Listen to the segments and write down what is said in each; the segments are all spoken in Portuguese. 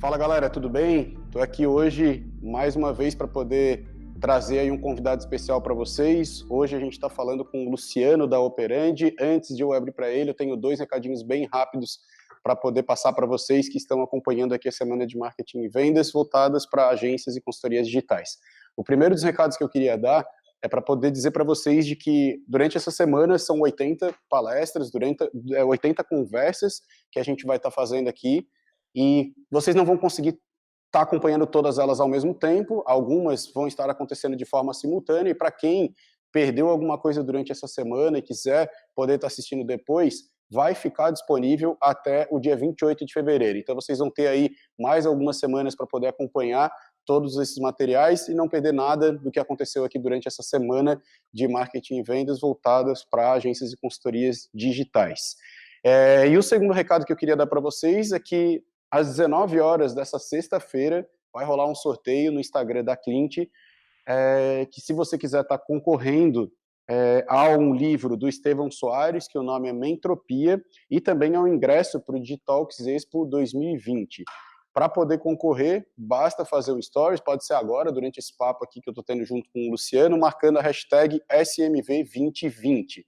Fala galera, tudo bem? Estou aqui hoje mais uma vez para poder trazer aí um convidado especial para vocês. Hoje a gente está falando com o Luciano da Operandi. Antes de eu abrir para ele, eu tenho dois recadinhos bem rápidos para poder passar para vocês que estão acompanhando aqui a Semana de Marketing e Vendas voltadas para agências e consultorias digitais. O primeiro dos recados que eu queria dar é para poder dizer para vocês de que durante essa semana são 80 palestras, 80 conversas que a gente vai estar fazendo aqui, e vocês não vão conseguir estar acompanhando todas elas ao mesmo tempo, algumas vão estar acontecendo de forma simultânea, e para quem perdeu alguma coisa durante essa semana e quiser poder estar assistindo depois, vai ficar disponível até o dia 28 de fevereiro. Então vocês vão ter aí mais algumas semanas para poder acompanhar todos esses materiais e não perder nada do que aconteceu aqui durante essa semana de marketing e vendas voltadas para agências e consultorias digitais. E o segundo recado que eu queria dar para vocês é que às 19 horas dessa sexta-feira vai rolar um sorteio no Instagram da Clint, que se você quiser estar concorrendo a um livro do Estevão Soares, que o nome é Mentropia, e também ao ingresso para o Digitalks Expo 2020. Para poder concorrer, basta fazer o Stories, pode ser agora, durante esse papo aqui que eu estou tendo junto com o Luciano, marcando a hashtag SMV2020.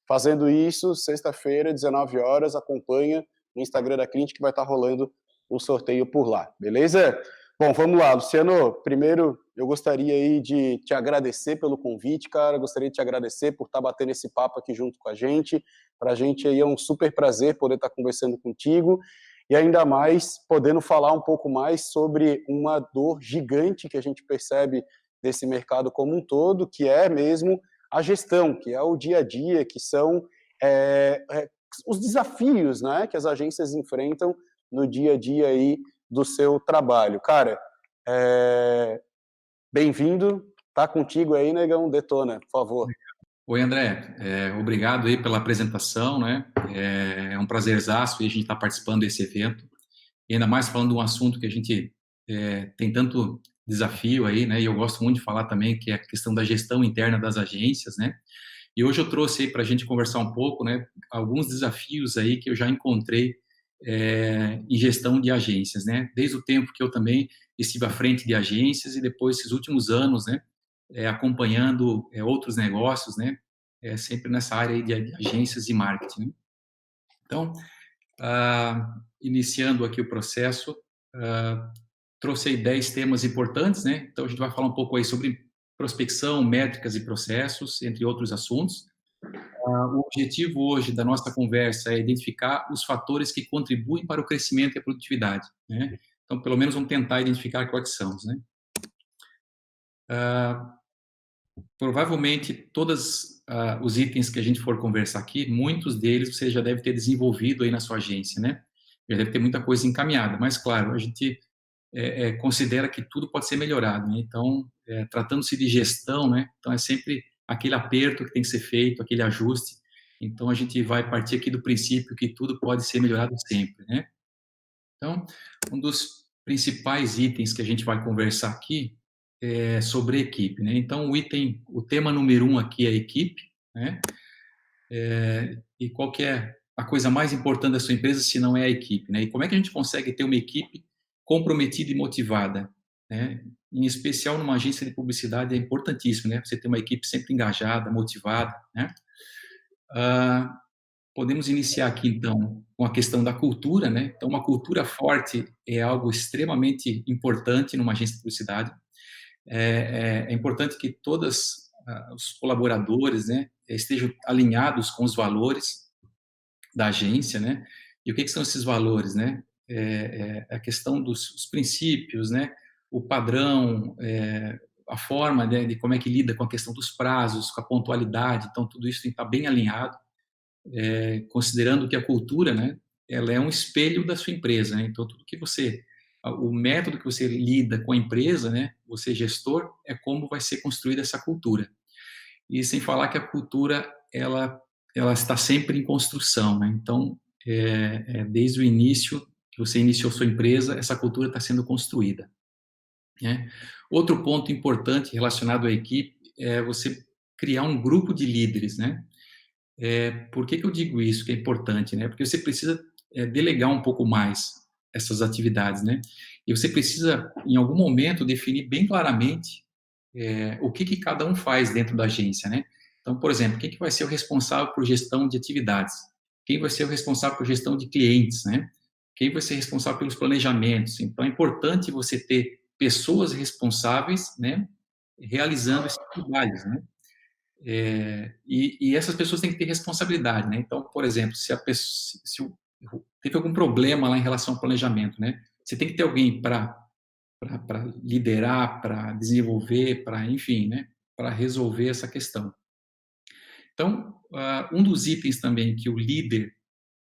Fazendo isso, sexta-feira, 19 horas, acompanha no Instagram da Clint que vai estar rolando o sorteio por lá, beleza? Bom, vamos lá, Luciano, primeiro eu gostaria aí de te agradecer pelo convite, cara, gostaria de te agradecer por estar batendo esse papo aqui junto com a gente, para a gente aí é um super prazer poder estar conversando contigo, e ainda mais podendo falar um pouco mais sobre uma dor gigante que a gente percebe desse mercado como um todo, que é mesmo a gestão, que é o dia a dia, que são os desafios, né, que as agências enfrentam no dia a dia aí do seu trabalho. Cara, bem-vindo, tá contigo aí, negão, detona, por favor. Oi, André, obrigado aí pela apresentação, né? É um prazerzaço a gente estar participando desse evento, e ainda mais falando de um assunto que a gente tem tanto desafio aí, né? E eu gosto muito de falar também, que é a questão da gestão interna das agências, né? E hoje eu trouxe aí para a gente conversar um pouco, né? Alguns desafios aí que eu já encontrei em gestão de agências, né? Desde o tempo que eu também estive à frente de agências e depois esses últimos anos, né? Acompanhando outros negócios, né? Sempre nessa área aí de agências e marketing, né? Então, iniciando aqui o processo, trouxe aí 10 temas importantes, né? Então, a gente vai falar um pouco aí sobre prospecção, métricas e processos, entre outros assuntos. O objetivo hoje da nossa conversa é identificar os fatores que contribuem para o crescimento e a produtividade, né? Então, pelo menos vamos tentar identificar quais são, né? Provavelmente todos os itens que a gente for conversar aqui, muitos deles você já deve ter desenvolvido aí na sua agência, né? Já deve ter muita coisa encaminhada, mas claro, a gente considera que tudo pode ser melhorado, né? Então, tratando-se de gestão, né? Então é sempre aquele aperto que tem que ser feito, aquele ajuste. Então a gente vai partir aqui do princípio que tudo pode ser melhorado sempre, né? Então, um dos principais itens que a gente vai conversar aqui é sobre equipe, né? Então, o tema número 1 aqui é equipe, né? E qual que é a coisa mais importante da sua empresa se não é a equipe, né? E como é que a gente consegue ter uma equipe comprometida e motivada, né? Em especial numa agência de publicidade é importantíssimo, né? Você ter uma equipe sempre engajada, motivada, né? Podemos iniciar aqui, então, com a questão da cultura, né? Então, uma cultura forte é algo extremamente importante numa agência de publicidade. É importante que todos os colaboradores, né, estejam alinhados com os valores da agência, né? E o que são esses valores, né? A questão dos princípios, né? O padrão, a forma, né, de como é que lida com a questão dos prazos, com a pontualidade. Então, tudo isso tem que estar bem alinhado, considerando que a cultura, né, ela é um espelho da sua empresa, né? Então, o método que você lida com a empresa, né, você gestor, é como vai ser construída essa cultura. E sem falar que a cultura, ela está sempre em construção, né? Então, desde o início, que você iniciou sua empresa, essa cultura está sendo construída, né? Outro ponto importante relacionado à equipe é você criar um grupo de líderes, né? Por que eu digo isso que é importante, né? Porque você precisa delegar um pouco mais. essas atividades, né? E você precisa, em algum momento, definir bem claramente o que cada um faz dentro da agência, né? Então, por exemplo, quem que vai ser o responsável por gestão de atividades? Quem vai ser o responsável por gestão de clientes, né? Quem vai ser responsável pelos planejamentos? Então, é importante você ter pessoas responsáveis, né, realizando esses trabalhos, né? E essas pessoas têm que ter responsabilidade, né? Então, por exemplo, se a pessoa, teve algum problema lá em relação ao planejamento, né? Você tem que ter alguém para liderar, para desenvolver, para, enfim, né, para resolver essa questão. Então, um dos itens também que o líder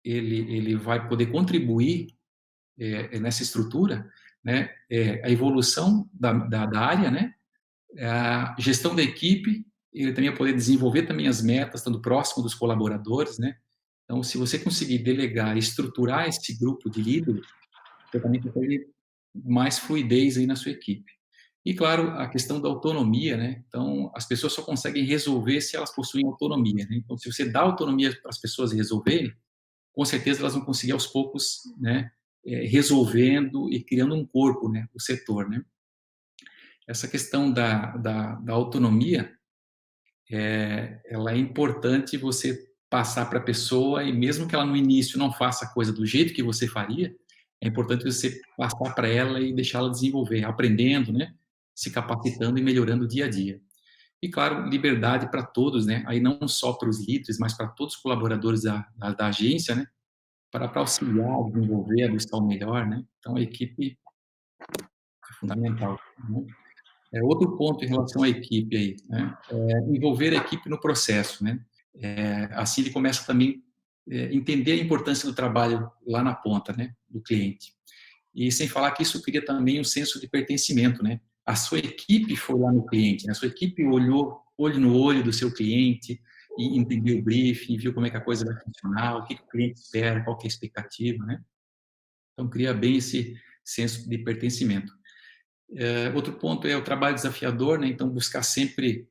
ele vai poder contribuir nessa estrutura, né, é a evolução da área, né, a gestão da equipe, ele também vai poder desenvolver também as metas, estando próximo dos colaboradores, né. Então, se você conseguir delegar, estruturar esse grupo de líderes, você também vai ter mais fluidez aí na sua equipe. E, claro, a questão da autonomia, né? Então, as pessoas só conseguem resolver se elas possuem autonomia, né? Então, se você dá autonomia para as pessoas resolverem, com certeza elas vão conseguir aos poucos, né, resolvendo e criando um corpo, né, o setor, né? Essa questão da autonomia, ela é importante você passar para a pessoa, e mesmo que ela no início não faça a coisa do jeito que você faria, é importante você passar para ela e deixá-la desenvolver, aprendendo, né, se capacitando e melhorando dia a dia. E, claro, liberdade para todos, né, aí não só para os líderes, mas para todos os colaboradores da agência, né, para auxiliar, desenvolver, buscar o melhor, né. Então, a equipe é fundamental, né. Outro ponto em relação à equipe aí, né, envolver a equipe no processo, né. Assim ele começa também entender a importância do trabalho lá na ponta, né, do cliente. E sem falar que isso cria também um senso de pertencimento, né. A sua equipe foi lá no cliente, né? A sua equipe olhou olho no olho do seu cliente e entendeu o briefing, viu como é que a coisa vai funcionar, o que o cliente espera, qual que é a expectativa, né. Então cria bem esse senso de pertencimento. Outro ponto é o trabalho desafiador, né? Então buscar sempre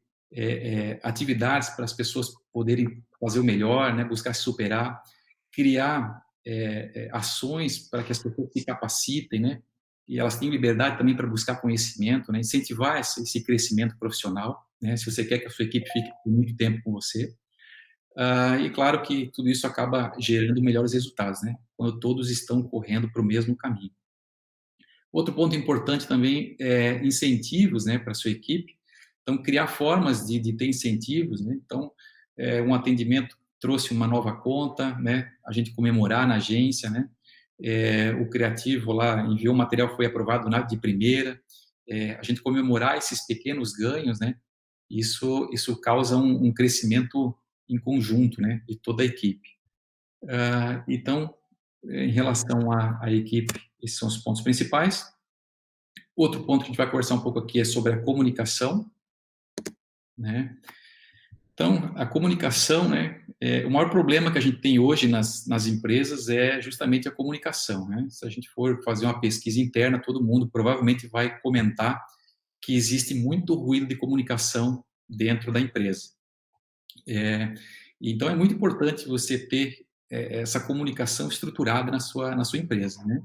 atividades para as pessoas poderem fazer o melhor, né? Buscar se superar, criar ações para que as pessoas se capacitem, né? E elas tenham liberdade também para buscar conhecimento, né? Incentivar esse crescimento profissional, né? Se você quer que a sua equipe fique por muito tempo com você. E claro que tudo isso acaba gerando melhores resultados, né? Quando todos estão correndo para o mesmo caminho. Outro ponto importante também é incentivos, né, para a sua equipe. Então, criar formas de ter incentivos, né? Então, um atendimento trouxe uma nova conta, né? A gente comemorar na agência, né? O criativo lá enviou um material, foi aprovado de primeira. A gente comemorar esses pequenos ganhos, né? Isso causa um crescimento em conjunto, né? De toda a equipe. Então, em relação à equipe, esses são os pontos principais. Outro ponto que a gente vai conversar um pouco aqui é sobre a comunicação, né? Então, a comunicação, né? O maior problema que a gente tem hoje nas empresas é justamente a comunicação, né? Se a gente for fazer uma pesquisa interna, todo mundo provavelmente vai comentar que existe muito ruído de comunicação dentro da empresa. Então, é muito importante você ter essa comunicação estruturada na sua empresa, né?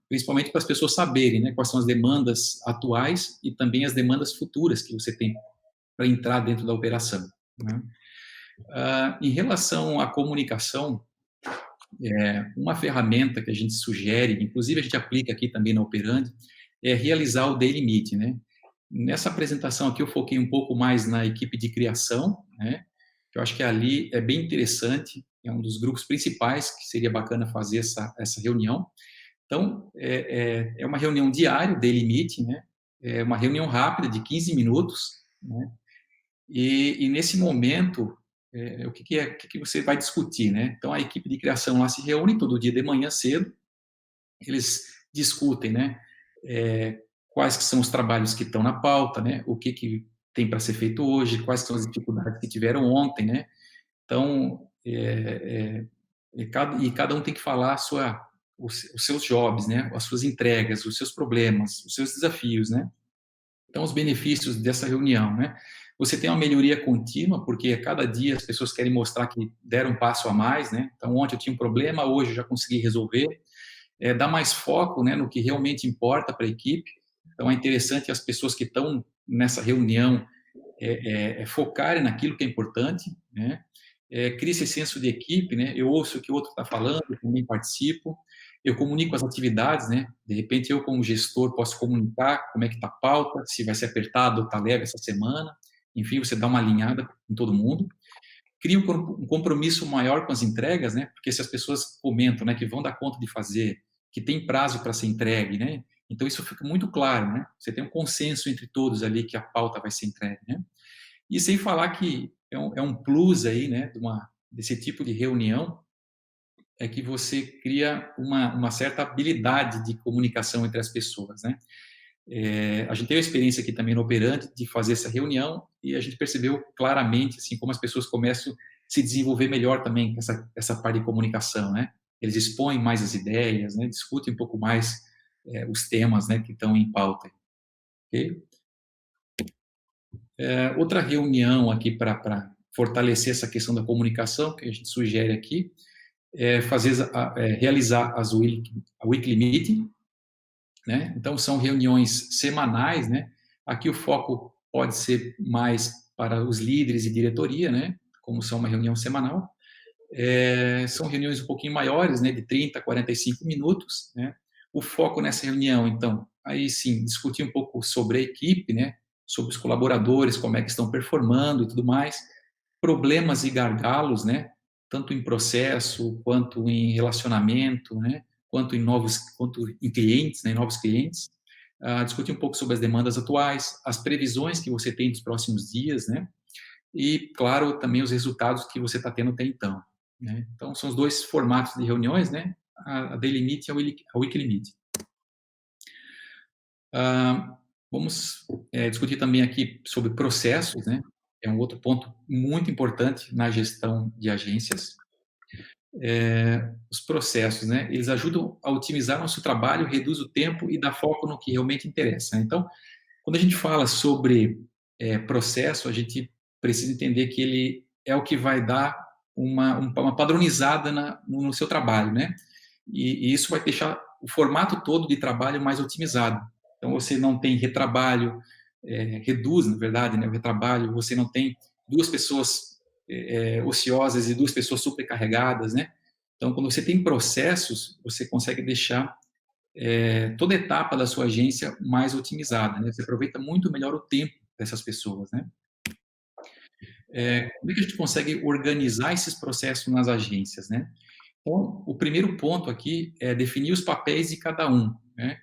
Principalmente para as pessoas saberem, né, quais são as demandas atuais e também as demandas futuras que você tem para entrar dentro da operação, né? Em relação à comunicação, uma ferramenta que a gente sugere, inclusive a gente aplica aqui também na Operandi, é realizar o Daily Meeting, né? Nessa apresentação aqui eu foquei um pouco mais na equipe de criação, né? Eu acho que ali é bem interessante, é um dos grupos principais que seria bacana fazer essa reunião. Então, é uma reunião diária, daily meeting, né? É uma reunião rápida de 15 minutos, né? E nesse momento, o que você vai discutir, né? Então, a equipe de criação lá se reúne todo dia de manhã cedo, eles discutem, né? Quais que são os trabalhos que estão na pauta, né? O que tem para ser feito hoje, quais são as dificuldades que tiveram ontem, né? Então, cada um tem que falar os seus jobs, né? As suas entregas, os seus problemas, os seus desafios, né? Então, os benefícios dessa reunião, né? Você tem uma melhoria contínua, porque a cada dia as pessoas querem mostrar que deram um passo a mais, né? Então, ontem eu tinha um problema, hoje eu já consegui resolver. dar mais foco, né, no que realmente importa para a equipe. Então, é interessante as pessoas que estão nessa reunião focarem naquilo que é importante, né? Cria esse senso de equipe, né? Eu ouço o que o outro está falando, eu também participo, eu comunico as atividades, né? De repente, eu, como gestor, posso comunicar como é que está a pauta, se vai ser apertado ou está leve essa semana. Enfim, você dá uma alinhada com todo mundo. Cria um compromisso maior com as entregas, né? Porque se as pessoas comentam, né, que vão dar conta de fazer, que tem prazo para ser entregue, né? Então, isso fica muito claro, né? Você tem um consenso entre todos ali que a pauta vai ser entregue, né? E sem falar que é um plus aí, né, desse tipo de reunião, é que você cria uma certa habilidade de comunicação entre as pessoas, né? A gente teve a experiência aqui também no Operante de fazer essa reunião e a gente percebeu claramente, assim, como as pessoas começam a se desenvolver melhor também essa parte de comunicação, né? Eles expõem mais as ideias, né? Discutem um pouco mais os temas, né, que estão em pauta. Okay? Outra reunião aqui para fortalecer essa questão da comunicação que a gente sugere aqui é realizar a weekly meeting, né? Então são reuniões semanais, né? Aqui o foco pode ser mais para os líderes e diretoria, né? Como são uma reunião semanal. São reuniões um pouquinho maiores, né? De 30 a 45 minutos, né? O foco nessa reunião, então, aí sim, discutir um pouco sobre a equipe, né? Sobre os colaboradores, como é que estão performando e tudo mais, problemas e gargalos, né? Tanto em processo, quanto em relacionamento, né? Quanto em clientes, né? Novos clientes. Discutir um pouco sobre as demandas atuais, as previsões que você tem dos próximos dias, né? E, claro, também os resultados que você está tendo até então, né? Então, são os dois formatos de reuniões, né? A Daily Meet e a Weekly Meet. Vamos discutir também aqui sobre processos, né? É um outro ponto muito importante na gestão de agências. Os processos, né? Eles ajudam a otimizar nosso trabalho, reduz o tempo e dá foco no que realmente interessa, né? Então, quando a gente fala sobre processo, a gente precisa entender que ele é o que vai dar uma padronizada no seu trabalho, né? E isso vai deixar o formato todo de trabalho mais otimizado. Então, você não tem retrabalho, reduz, na verdade, né, o retrabalho, você não tem duas pessoas ociosas e duas pessoas supercarregadas, né? Então, quando você tem processos, você consegue deixar toda etapa da sua agência mais otimizada, né? Você aproveita muito melhor o tempo dessas pessoas, né? Como é que a gente consegue organizar esses processos nas agências, né? Então, o primeiro ponto aqui é definir os papéis de cada um, né?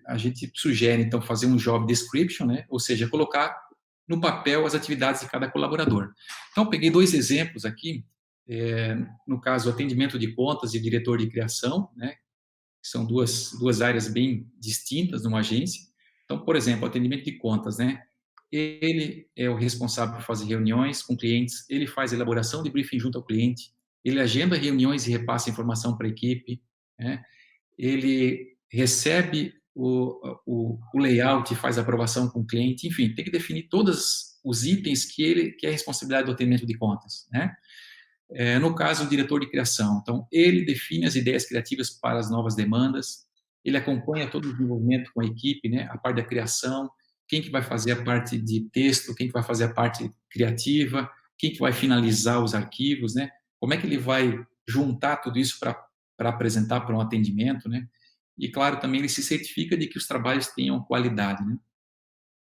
A gente sugere, então, fazer um job description, né? Ou seja, colocar no papel as atividades de cada colaborador. Então, peguei dois exemplos aqui, no caso, atendimento de contas e diretor de criação, né? Que são duas áreas bem distintas numa agência. Então, por exemplo, atendimento de contas, né? Ele é o responsável por fazer reuniões com clientes, ele faz a elaboração de briefing junto ao cliente, ele agenda reuniões e repassa informação para a equipe, né? Ele recebe o layout e faz a aprovação com o cliente, enfim, tem que definir todos os itens que é a responsabilidade do atendimento de contas, né? No caso, o diretor de criação, então, ele define as ideias criativas para as novas demandas, ele acompanha todo o desenvolvimento com a equipe, né? A parte da criação, quem que vai fazer a parte de texto, quem que vai fazer a parte criativa, quem que vai finalizar os arquivos, né? Como é que ele vai juntar tudo isso para apresentar para um atendimento, né? E, claro, também ele se certifica de que os trabalhos tenham qualidade, né?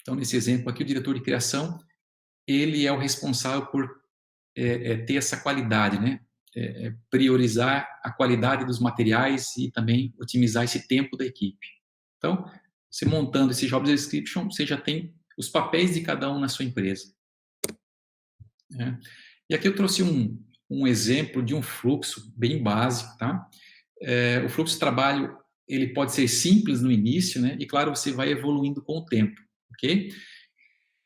Então, nesse exemplo aqui, o diretor de criação, ele é o responsável por ter essa qualidade, né? Priorizar a qualidade dos materiais e também otimizar esse tempo da equipe. Então, você montando esse job description, você já tem os papéis de cada um na sua empresa, né? E aqui eu trouxe um exemplo de um fluxo bem básico, tá? O fluxo de trabalho, ele pode ser simples no início, né? E, claro, você vai evoluindo com o tempo, ok?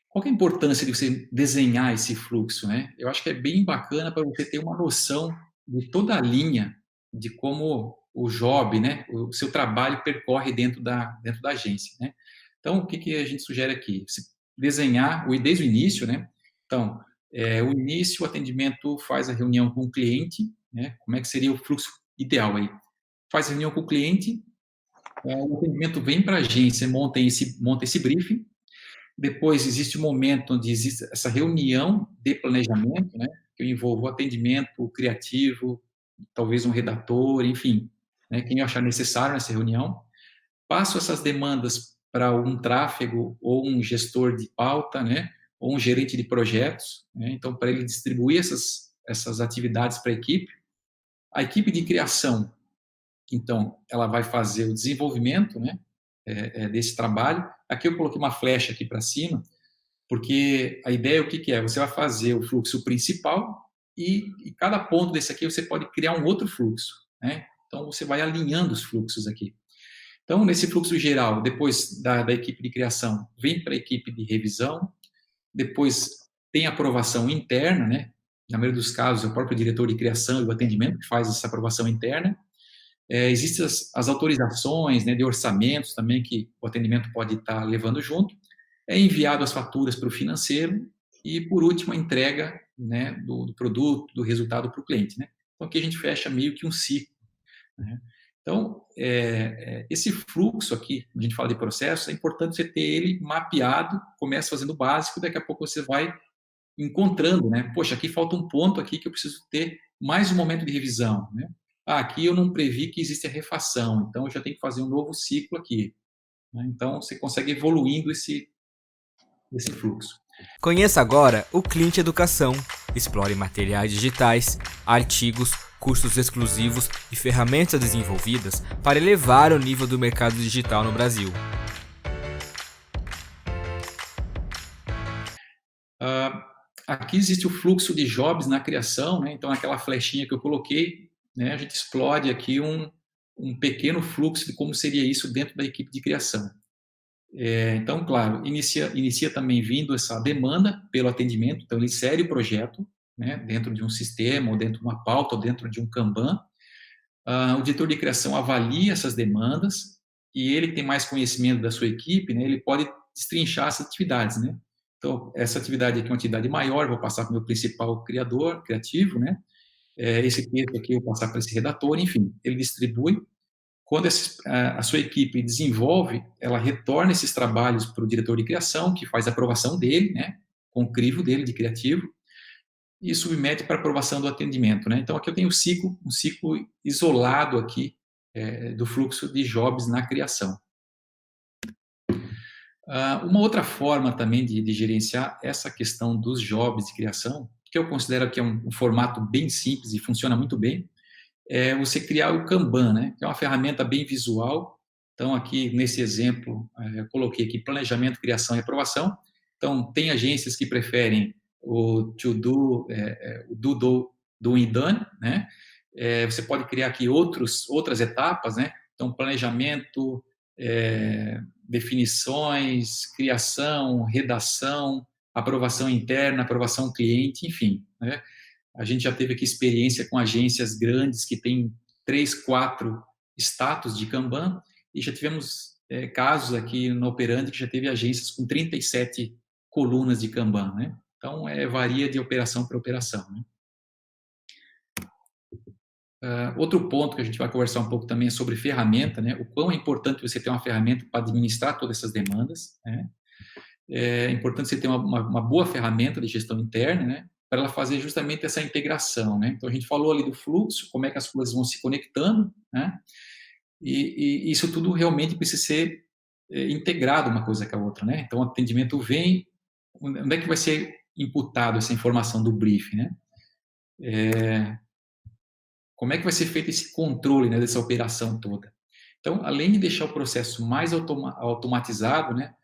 Qual que é a importância de você desenhar esse fluxo, né? Eu acho que é bem bacana para você ter uma noção de toda a linha de como o job, né, o seu trabalho percorre dentro da agência, né? Então, o que a gente sugere aqui? Você desenhar desde o início, né? Então, o início, o atendimento faz a reunião com o cliente, né? Como é que seria o fluxo ideal aí? faz reunião com o cliente, o atendimento vem para a agência, monta esse briefing. Depois existe um momento onde existe essa reunião de planejamento, né, que envolve o atendimento, o criativo, talvez um redator, enfim, né, quem eu achar necessário nessa reunião. Passo essas demandas para um tráfego ou um gestor de pauta, né, ou um gerente de projetos, né, então para ele distribuir essas atividades para a equipe. A equipe de criação, então, ela vai fazer o desenvolvimento, né, desse trabalho. Aqui eu coloquei uma flecha aqui para cima, porque a ideia, o que é? Você vai fazer o fluxo principal e cada ponto desse aqui você pode criar um outro fluxo, né? Então, você vai alinhando os fluxos aqui. Então, nesse fluxo geral, depois da equipe de criação, vem para a equipe de revisão, depois tem aprovação interna, né? Na maioria dos casos, é o próprio diretor de criação e o atendimento que faz essa aprovação interna. Existem as autorizações, né, de orçamentos também que o atendimento pode estar levando junto. É enviado as faturas para o financeiro e, por último, a entrega, né, do produto, do resultado para o cliente, né? Então, aqui a gente fecha meio que um ciclo, né? Então, esse fluxo aqui, a gente fala de processo, é importante você ter ele mapeado, começa fazendo o básico, daqui a pouco você vai encontrando, né? Poxa, aqui falta um ponto aqui que eu preciso ter mais um momento de revisão, né? Aqui eu não previ que existe a refação, então eu já tenho que fazer um novo ciclo aqui, né? Então, você consegue evoluindo esse fluxo. Conheça agora o Clint Educação. Explore materiais digitais, artigos, cursos exclusivos e ferramentas desenvolvidas para elevar o nível do mercado digital no Brasil. Aqui existe o fluxo de jobs na criação, né? Então, aquela flechinha que eu coloquei, né? A gente explode aqui um pequeno fluxo de como seria isso dentro da equipe de criação. Então, claro, inicia também vindo essa demanda pelo atendimento, então ele insere o projeto, né, dentro de um sistema, ou dentro de uma pauta, ou dentro de um Kanban. O diretor de criação avalia essas demandas e ele tem mais conhecimento da sua equipe, né, ele pode destrinchar essas atividades, né? Então, essa atividade aqui é uma atividade maior, vou passar para o meu principal criativo, né? Esse texto aqui eu vou passar para esse redator, enfim, ele distribui. Quando a sua equipe desenvolve, ela retorna esses trabalhos para o diretor de criação, que faz a aprovação dele, né, com o crivo dele de criativo, e submete para aprovação do atendimento, né? Então, aqui eu tenho um ciclo isolado aqui do fluxo de jobs na criação. Uma outra forma também de gerenciar essa questão dos jobs de criação, que eu considero que é um formato bem simples e funciona muito bem, é você criar o Kanban, né? Que é uma ferramenta bem visual. Então, aqui nesse exemplo, eu coloquei aqui planejamento, criação e aprovação. Então, tem agências que preferem o to do, do e done, né? Você pode criar aqui outras etapas, né? Então, planejamento, definições, criação, redação, aprovação interna, aprovação cliente, enfim, né? A gente já teve aqui experiência com agências grandes que têm 3, 4 status de Kanban e já tivemos casos aqui no Operandi que já teve agências com 37 colunas de Kanban, né? Então, varia de operação para operação, né? Outro ponto que a gente vai conversar um pouco também é sobre ferramenta, né? O quão é importante você ter uma ferramenta para administrar todas essas demandas, né? É importante você ter uma boa ferramenta de gestão interna, né, para ela fazer justamente essa integração, né? Então, a gente falou ali do fluxo, como é que as coisas vão se conectando, né? E isso tudo realmente precisa ser integrado uma coisa com a outra, né? Então, o atendimento vem, onde é que vai ser imputado essa informação do briefing, né? Como é que vai ser feito esse controle, né, dessa operação toda? Então, além de deixar o processo mais automatizado, né,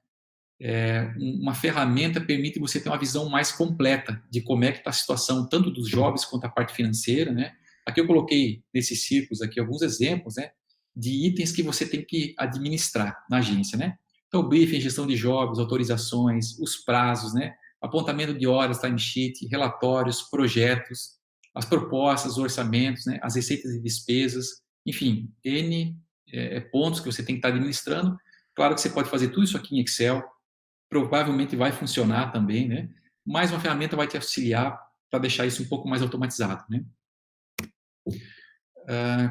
uma ferramenta permite você ter uma visão mais completa de como é que está a situação, tanto dos jobs quanto a parte financeira, né? Aqui eu coloquei nesses círculos aqui alguns exemplos, né, de itens que você tem que administrar na agência, né? Então, briefing, gestão de jobs, autorizações, os prazos, né? Apontamento de horas, timesheet, relatórios, projetos, as propostas, os orçamentos, né? As receitas e despesas, enfim, N pontos que você tem que estar administrando. Claro que você pode fazer tudo isso aqui em Excel, provavelmente vai funcionar também, né? Mas uma ferramenta vai te auxiliar para deixar isso um pouco mais automatizado, né?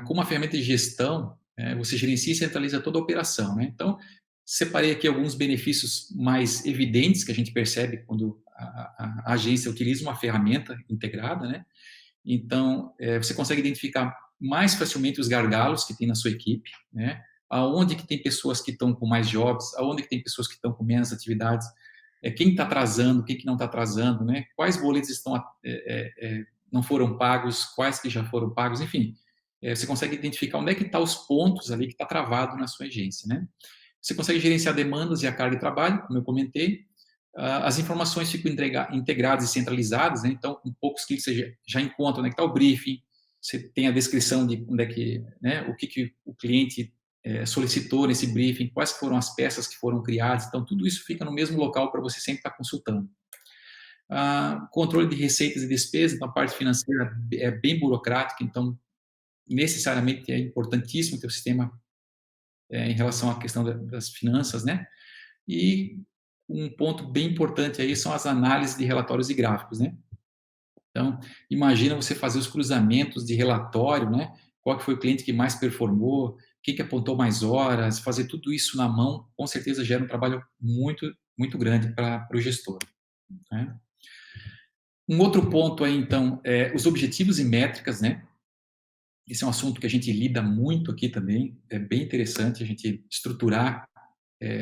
com uma ferramenta de gestão, você gerencia e centraliza toda a operação, né? Então, separei aqui alguns benefícios mais evidentes que a gente percebe quando a agência utiliza uma ferramenta integrada, né? Então, você consegue identificar mais facilmente os gargalos que tem na sua equipe, né? Aonde que tem pessoas que estão com mais jobs, aonde que tem pessoas que estão com menos atividades, quem está atrasando, quem que não está atrasando, né? Quais boletos estão não foram pagos, quais que já foram pagos, enfim. Você consegue identificar onde é que estão os pontos ali que está travado na sua agência, né? Você consegue gerenciar demandas e a carga de trabalho, como eu comentei. As informações ficam integradas e centralizadas, né? Então, com poucos cliques você já encontra onde é que está o briefing, você tem a descrição de onde é que, né, o que o cliente solicitou nesse briefing, quais foram as peças que foram criadas, então tudo isso fica no mesmo local para você sempre estar consultando. Controle de receitas e despesas, então a parte financeira é bem burocrática, então necessariamente é importantíssimo ter o sistema em relação à questão das finanças, né? E um ponto bem importante aí são as análises de relatórios e gráficos, né? Então, imagina você fazer os cruzamentos de relatório, né? Qual que foi o cliente que mais performou, quem que apontou mais horas, fazer tudo isso na mão, com certeza gera um trabalho muito, muito grande para o gestor, né? Um outro ponto aí, então, é os objetivos e métricas, né? Esse é um assunto que a gente lida muito aqui também, é bem interessante a gente estruturar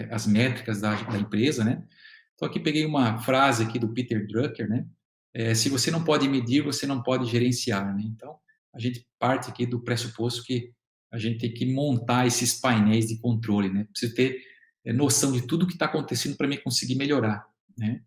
as métricas da empresa, né? Então, aqui peguei uma frase aqui do Peter Drucker, né? Se você não pode medir, você não pode gerenciar, né? Então, a gente parte aqui do pressuposto que a gente tem que montar esses painéis de controle, né? Preciso ter noção de tudo que está acontecendo para mim conseguir melhorar, né?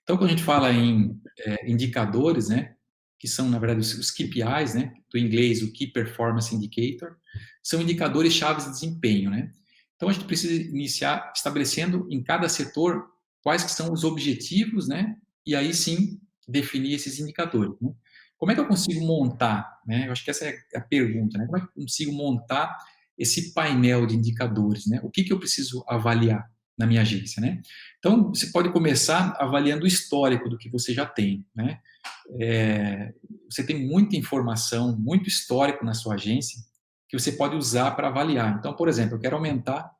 Então, quando a gente fala em indicadores, né? Que são, na verdade, os KPIs, né? Do inglês, o Key Performance Indicator, são indicadores chaves de desempenho, né? Então, a gente precisa iniciar estabelecendo em cada setor quais que são os objetivos, né? E aí sim definir esses indicadores, né? Como é que eu consigo montar, né? Eu acho que essa é a pergunta, né? Como é que eu consigo montar esse painel de indicadores, né? O que que eu preciso avaliar na minha agência, né? Então, você pode começar avaliando o histórico do que você já tem, né? Você tem muita informação, muito histórico na sua agência que você pode usar para avaliar. Então, por exemplo, eu quero aumentar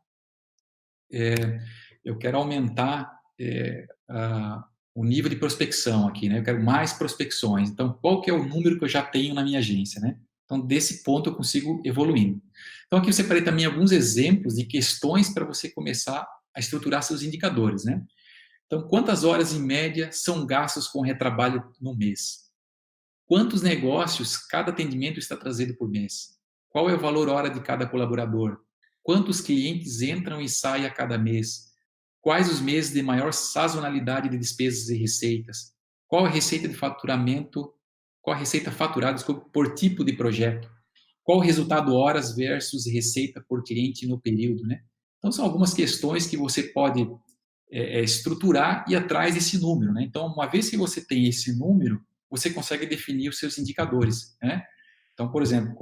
o nível de prospecção aqui, né? Eu quero mais prospecções. Então, qual que é o número que eu já tenho na minha agência, né? Então, desse ponto eu consigo evoluindo. Então, aqui eu separei também alguns exemplos de questões para você começar a estruturar seus indicadores, né? Então, quantas horas em média são gastos com retrabalho no mês? Quantos negócios cada atendimento está trazendo por mês? Qual é o valor hora de cada colaborador? Quantos clientes entram e saem a cada mês? Quais os meses de maior sazonalidade de despesas e receitas? Qual a receita de faturamento? Qual a receita faturada por tipo de projeto? Qual o resultado horas versus receita por cliente no período, né? Então, são algumas questões que você pode estruturar e ir atrás desse número, né? Então, uma vez que você tem esse número, você consegue definir os seus indicadores, né? Então, por exemplo,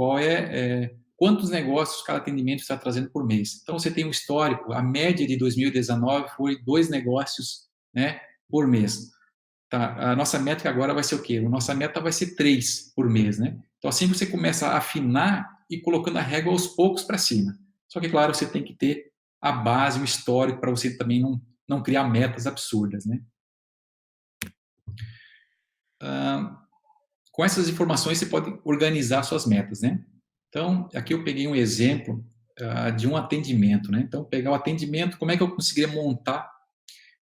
quantos negócios cada atendimento está trazendo por mês? Então, você tem um histórico, a média de 2019 foi 2 negócios, né, por mês. Tá, a nossa métrica agora vai ser o quê? A nossa meta vai ser 3 por mês, né? Então, assim você começa a afinar e colocando a régua aos poucos para cima. Só que, claro, você tem que ter a base, o histórico, para você também não criar metas absurdas, né? Com essas informações, você pode organizar suas metas, né? Então, aqui eu peguei um exemplo de um atendimento, né? Então, pegar o atendimento, como é que eu conseguiria montar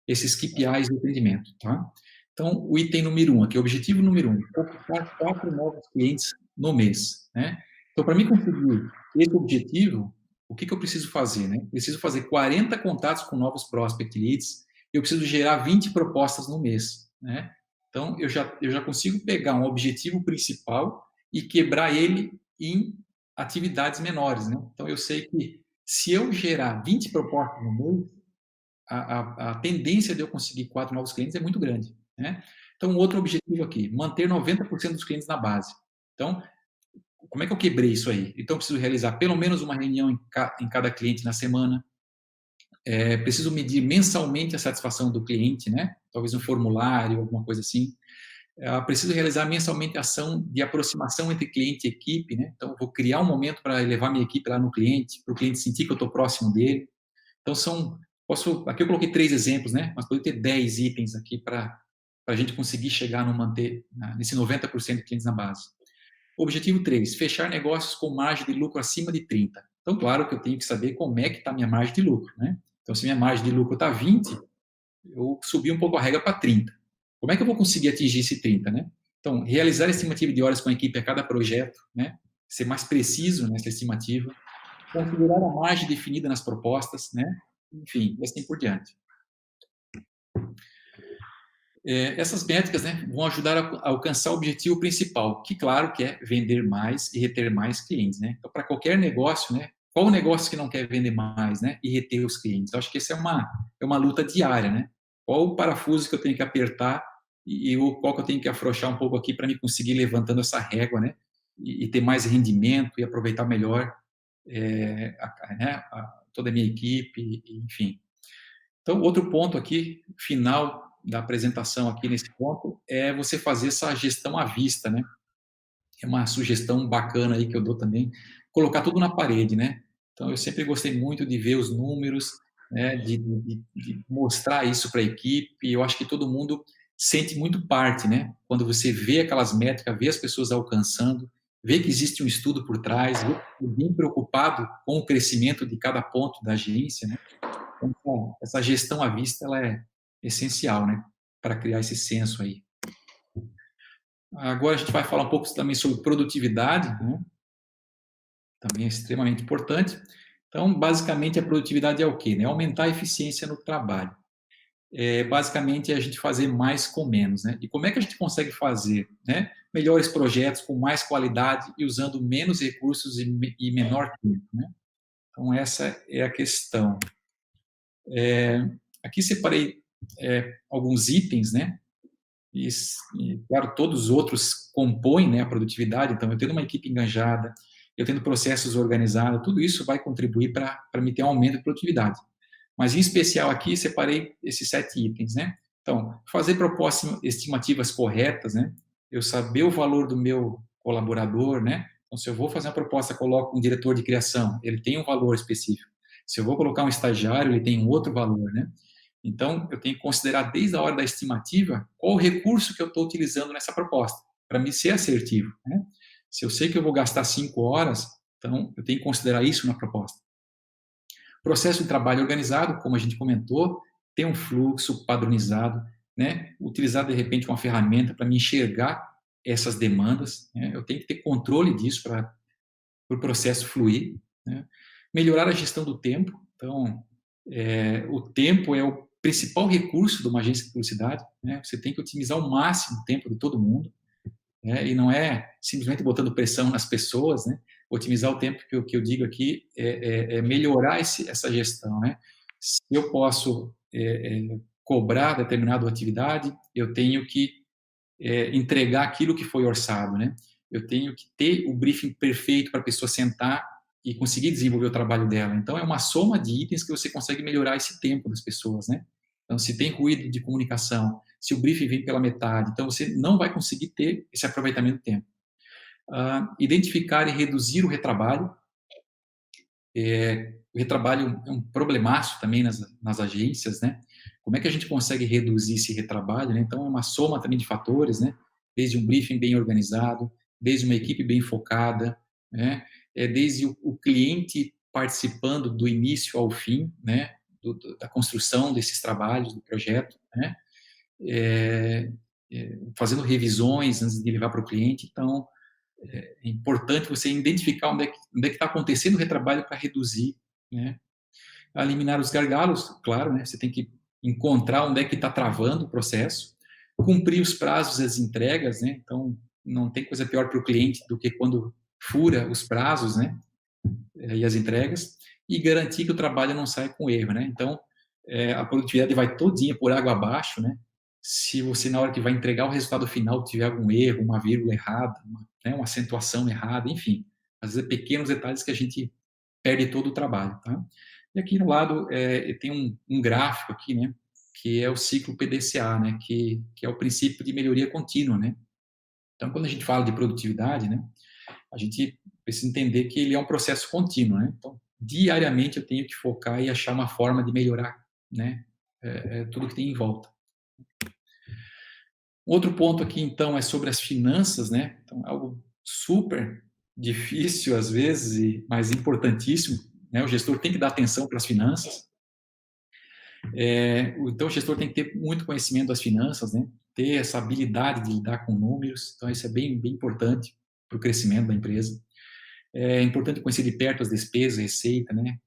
esses KPIs do atendimento, tá? Então, o item número 1, aqui, o objetivo número 1, conquistar 4 novos clientes no mês, né? Então, para mim conseguir esse objetivo, o que eu preciso fazer, né? Preciso fazer 40 contatos com novos prospect leads, eu preciso gerar 20 propostas no mês, né? Então, eu já consigo pegar um objetivo principal e quebrar ele em atividades menores, né? Então, eu sei que se eu gerar 20 propostas no mês, a tendência de eu conseguir 4 novos clientes é muito grande, né? Então, outro objetivo aqui, manter 90% dos clientes na base. Então, como é que eu quebrei isso aí? Então, eu preciso realizar pelo menos uma reunião em cada cliente na semana. Preciso medir mensalmente a satisfação do cliente, né? Talvez um formulário, alguma coisa assim. Preciso realizar mensalmente ação de aproximação entre cliente e equipe, né? Então, eu vou criar um momento para levar minha equipe lá no cliente, para o cliente sentir que eu estou próximo dele. Então, aqui eu coloquei 3 exemplos, né? Mas pode ter 10 itens aqui para a gente conseguir chegar nesse 90% de clientes na base. Objetivo 3, fechar negócios com margem de lucro acima de 30. Então, claro que eu tenho que saber como é que está a minha margem de lucro, né? Então, se minha margem de lucro está 20, eu subi um pouco a regra para 30. Como é que eu vou conseguir atingir esse 30, né? Então, realizar a estimativa de horas com a equipe a cada projeto, né? Ser mais preciso nessa estimativa, considerar a margem definida nas propostas, né? Enfim, e assim por diante. Essas métricas, né, vão ajudar a alcançar o objetivo principal, que claro que é vender mais e reter mais clientes, né? Então, para qualquer negócio, né, qual o negócio que não quer vender mais, né, e reter os clientes? Eu acho que essa é uma luta diária, né? Qual o parafuso que eu tenho que apertar e qual que eu tenho que afrouxar um pouco aqui para me conseguir levantando essa régua, né? E ter mais rendimento e aproveitar melhor toda a minha equipe, enfim. Então, outro ponto aqui, final da apresentação aqui nesse ponto, é você fazer essa gestão à vista, né? É uma sugestão bacana aí que eu dou também, colocar tudo na parede, né? Então, eu sempre gostei muito de ver os números, né? De mostrar isso para a equipe. Eu acho que todo mundo sente muito parte, né? Quando você vê aquelas métricas, vê as pessoas alcançando, vê que existe um estudo por trás, vê que é bem preocupado com o crescimento de cada ponto da agência, né? Então, essa gestão à vista, ela é essencial, né, para criar esse senso aí. Agora a gente vai falar um pouco também sobre produtividade, né? Também é extremamente importante. Então, basicamente, a produtividade é o quê? Né? Aumentar a eficiência no trabalho. Basicamente, é a gente fazer mais com menos, né? E como é que a gente consegue fazer, né? Melhores projetos com mais qualidade e usando menos recursos e menor tempo, né? Então, essa é a questão. Aqui separei alguns itens, né? E, claro, todos os outros compõem, né, a produtividade. Então, eu tendo uma equipe engajada, eu tendo processos organizados, tudo isso vai contribuir para me ter um aumento de produtividade. Mas, em especial, aqui separei esses 7 itens, né? Então, fazer propostas estimativas corretas, né? Eu saber o valor do meu colaborador, né? Então, se eu vou fazer uma proposta, coloco um diretor de criação, ele tem um valor específico. Se eu vou colocar um estagiário, ele tem um outro valor, né? Então, eu tenho que considerar desde a hora da estimativa qual o recurso que eu estou utilizando nessa proposta, para me ser assertivo, né? Se eu sei que eu vou gastar 5 horas, então eu tenho que considerar isso na proposta. Processo de trabalho organizado, como a gente comentou, ter um fluxo padronizado, né? Utilizar, de repente, uma ferramenta para me enxergar essas demandas, né? Eu tenho que ter controle disso para o processo fluir, né? Melhorar a gestão do tempo. Então, o tempo é o principal recurso de uma agência de publicidade, né? Você tem que otimizar ao máximo o tempo de todo mundo, né? E não é simplesmente botando pressão nas pessoas, né? Otimizar o tempo, que eu digo aqui, é melhorar essa gestão, né? Se eu posso cobrar determinada atividade, eu tenho que entregar aquilo que foi orçado, né? Eu tenho que ter o briefing perfeito para a pessoa sentar e conseguir desenvolver o trabalho dela. Então, é uma soma de itens que você consegue melhorar esse tempo das pessoas, né? Então, se tem ruído de comunicação, se o briefing vem pela metade, então você não vai conseguir ter esse aproveitamento do tempo. Identificar e reduzir o retrabalho. O retrabalho é um problemaço também nas agências, né? Como é que a gente consegue reduzir esse retrabalho, né? Então, é uma soma também de fatores, né? Desde um briefing bem organizado, desde uma equipe bem focada, né? Desde o cliente participando do início ao fim, né? Da construção desses trabalhos, do projeto, né? Fazendo revisões antes de levar para o cliente. Então, é importante você identificar onde é que está acontecendo o retrabalho para reduzir, né? Eliminar os gargalos, claro, né? Você tem que encontrar onde é que está travando o processo, cumprir os prazos das entregas, né? Então, não tem coisa pior para o cliente do que quando fura os prazos, né? E as entregas, e garantir que o trabalho não saia com erro, né? Então, a produtividade vai todinha por água abaixo, né? Se você, na hora que vai entregar o resultado final, tiver algum erro, uma vírgula errada, uma acentuação errada, enfim, às vezes pequenos detalhes que a gente perde todo o trabalho, tá? E aqui no lado tem um gráfico aqui, né? que é o ciclo PDCA, né? Que é o princípio de melhoria contínua, né? Então, quando a gente fala de produtividade, né? A gente precisa entender que ele é um processo contínuo, né? Então, diariamente eu tenho que focar e achar uma forma de melhorar, né? Tudo que tem em volta. Outro ponto aqui, então, é sobre as finanças, né? Então, algo super difícil às vezes, mas importantíssimo, né? O gestor tem que dar atenção para as finanças. Então, o gestor tem que ter muito conhecimento das finanças, né? Ter essa habilidade de lidar com números. Então, isso é bem, bem importante para o crescimento da empresa. É importante conhecer de perto as despesas, receita, né?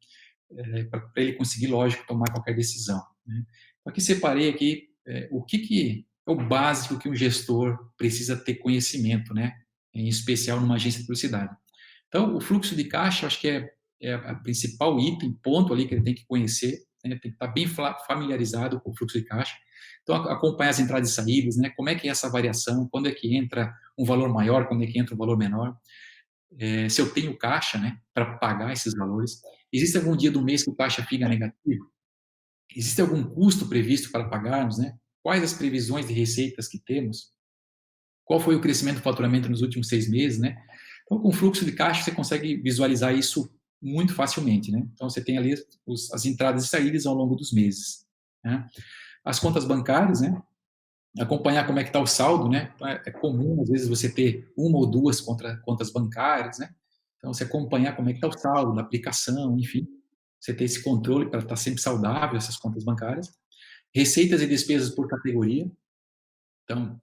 Para ele conseguir, lógico, tomar qualquer decisão, né? Aqui separei aqui o que é o básico que um gestor precisa ter conhecimento, né? Em especial numa agência de publicidade. Então, o fluxo de caixa, acho que é a principal item, ponto ali que ele tem que conhecer, né? Tem que estar bem familiarizado com o fluxo de caixa. Então, acompanhar as entradas e saídas, né? Como é que é essa variação, quando é que entra um valor maior, quando é que entra um valor menor. Se eu tenho caixa, né, para pagar esses valores. Existe algum dia do mês que o caixa fica negativo? Existe algum custo previsto para pagarmos, né? Quais as previsões de receitas que temos? Qual foi o crescimento do faturamento nos últimos 6 meses, né? Então, com o fluxo de caixa, você consegue visualizar isso muito facilmente, né? Então, você tem ali as entradas e saídas ao longo dos meses, né? As contas bancárias, né? Acompanhar como é que está o saldo, né? Então, é comum, às vezes, você ter uma ou duas contas bancárias, né? Então, você acompanhar como é que está o saldo da aplicação, enfim. Você ter esse controle para estar sempre saudável, essas contas bancárias. Receitas e despesas por categoria. Então,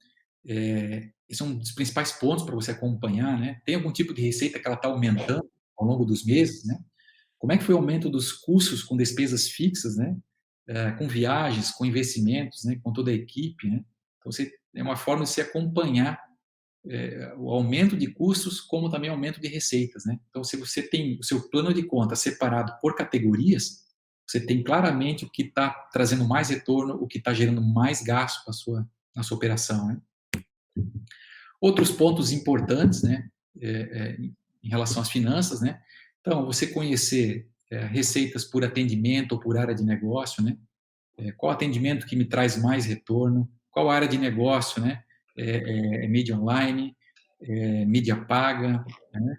esse é um dos principais pontos para você acompanhar, né? Tem algum tipo de receita que ela está aumentando ao longo dos meses, né? Como é que foi o aumento dos custos com despesas fixas, né? Com viagens, com investimentos, né? Com toda a equipe, né? Então, é uma forma de se acompanhar o aumento de custos, como também o aumento de receitas, né? Então, se você tem o seu plano de conta separado por categorias, você tem claramente o que está trazendo mais retorno, o que está gerando mais gasto na sua operação, né? Outros pontos importantes, né? Em relação às finanças, né? Então, você conhecer receitas por atendimento ou por área de negócio, né? Qual atendimento que me traz mais retorno, qual área de negócio, né? Mídia online, mídia paga, né?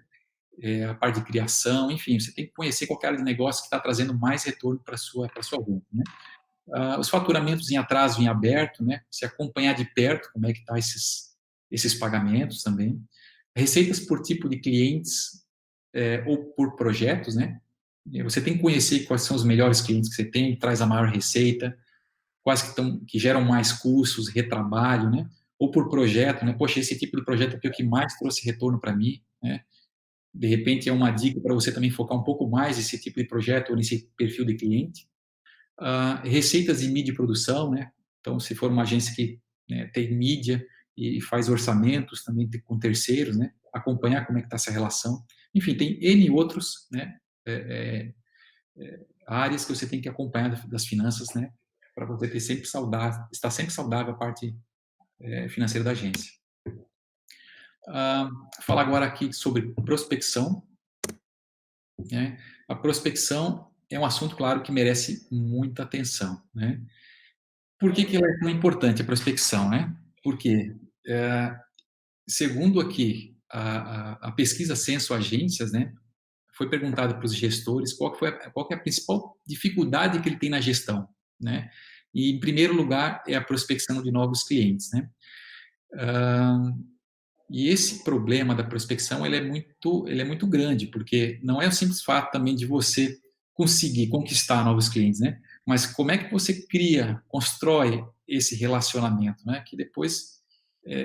A parte de criação, enfim, você tem que conhecer qual área de negócio que está trazendo mais retorno para a sua venda, né? Os faturamentos em atraso e em aberto, né? Se acompanhar de perto como é que está esses pagamentos também. Receitas por tipo de clientes ou por projetos, né? Você tem que conhecer quais são os melhores clientes que você tem, que traz a maior receita, quais que geram mais custos, retrabalho, né? Ou por projeto, né? Poxa, esse tipo de projeto aqui é o que mais trouxe retorno para mim, né? De repente é uma dica para você também focar um pouco mais nesse tipo de projeto ou nesse perfil de cliente. Receitas de mídia e produção, né? Então, se for uma agência que tem mídia e faz orçamentos também com terceiros, né? Acompanhar como é que está essa relação. Enfim, tem N outros, né? Áreas que você tem que acompanhar das finanças, né? Para você ter sempre estar sempre saudável a parte financeira da agência. Falar agora aqui sobre prospecção, né? A prospecção é um assunto, claro, que merece muita atenção, né? Por que ela é tão importante, a prospecção, né? Porque, segundo aqui a pesquisa Censo Agências, né? Foi perguntado para os gestores qual que é a principal dificuldade que ele tem na gestão, né? E, em primeiro lugar, é a prospecção de novos clientes, né? E esse problema da prospecção ele é muito grande, porque não é o simples fato também de você conseguir conquistar novos clientes, né? Mas como é que você constrói esse relacionamento, né? Que depois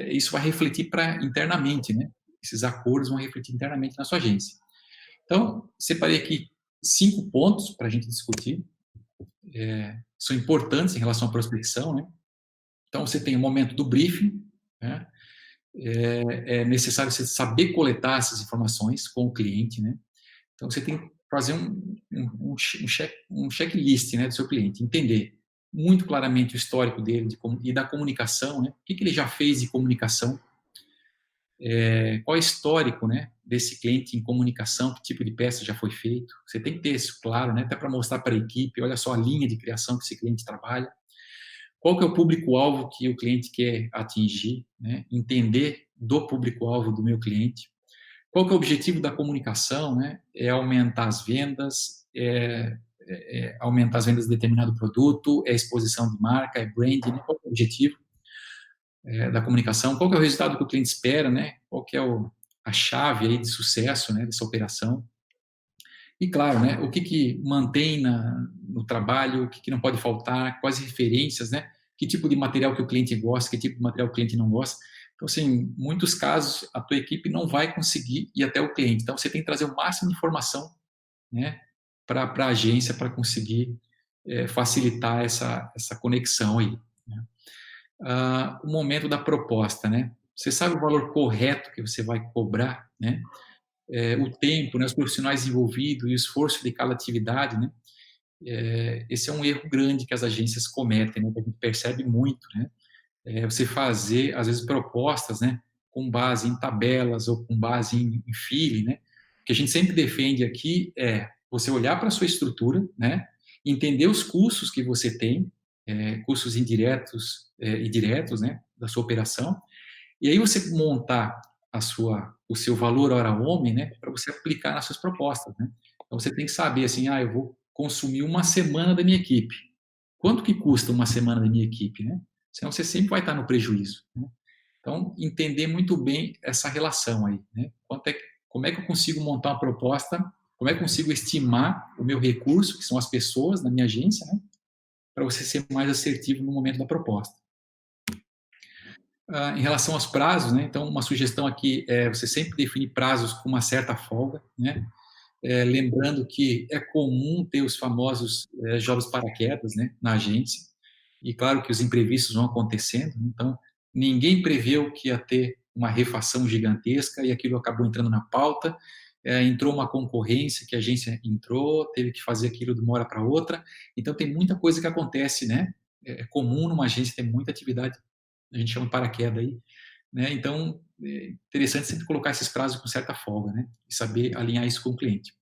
isso vai refletir internamente, né? Esses acordos vão refletir internamente na sua agência. Então, separei aqui 5 pontos para a gente discutir. São importantes em relação à prospecção, né? Então, você tem o momento do briefing, né? É necessário você saber coletar essas informações com o cliente, né? Então, você tem que fazer um checklist, né, do seu cliente, entender muito claramente o histórico dele e da comunicação, né? O que ele já fez de comunicação, qual é o histórico, né, desse cliente em comunicação, que tipo de peça já foi feito. Você tem que ter isso claro, né, até para mostrar para a equipe, olha só a linha de criação que esse cliente trabalha. qual que é o público-alvo que o cliente quer atingir, né? Entender do público-alvo do meu cliente. Qual que é o objetivo da comunicação, né? É aumentar as vendas, aumentar as vendas de determinado produto, é exposição de marca, é branding, né? Qual que é o objetivo da comunicação? Qual que é o resultado que o cliente espera, né? Qual que é a chave aí de sucesso, né, dessa operação? E claro, né, o que mantém no trabalho, o que não pode faltar, quais referências, né? Que tipo de material que o cliente gosta, que tipo de material o cliente não gosta. Então, assim, em muitos casos, a tua equipe não vai conseguir ir até o cliente. Então, você tem que trazer o máximo de informação, né, para a agência, para conseguir facilitar essa conexão aí, né? O momento da proposta, né? Você sabe o valor correto que você vai cobrar, né? O tempo, né, os profissionais envolvidos e o esforço de cada atividade, né? Esse é um erro grande que as agências cometem, né, que a gente percebe muito, né? Você fazer, às vezes, propostas, né, com base em tabelas ou com base em feeling, né? O que a gente sempre defende aqui é você olhar para a sua estrutura, né, entender os custos que você tem, custos indiretos e diretos, né, da sua operação, e aí você montar o seu valor hora homem, né, para você aplicar nas suas propostas, né? Então você tem que saber assim, eu vou consumir uma semana da minha equipe. Quanto que custa uma semana da minha equipe, né? Senão você sempre vai estar no prejuízo, né? Então entender muito bem essa relação aí, né? Como é que eu consigo montar uma proposta? Como é que eu consigo estimar o meu recurso, que são as pessoas na minha agência, né, para você ser mais assertivo no momento da proposta. Em relação aos prazos, né, então uma sugestão aqui é você sempre definir prazos com uma certa folga, né, lembrando que é comum ter os famosos jogos paraquedas, né, na agência, e claro que os imprevistos vão acontecendo, então ninguém preveu que ia ter uma refação gigantesca e aquilo acabou entrando na pauta, entrou uma concorrência que a agência entrou, teve que fazer aquilo de uma hora para outra, então tem muita coisa que acontece, né, é comum numa agência ter muita atividade, a gente chama de paraquedas aí, né, então é interessante sempre colocar esses prazos com certa folga, né, e saber alinhar isso com o cliente.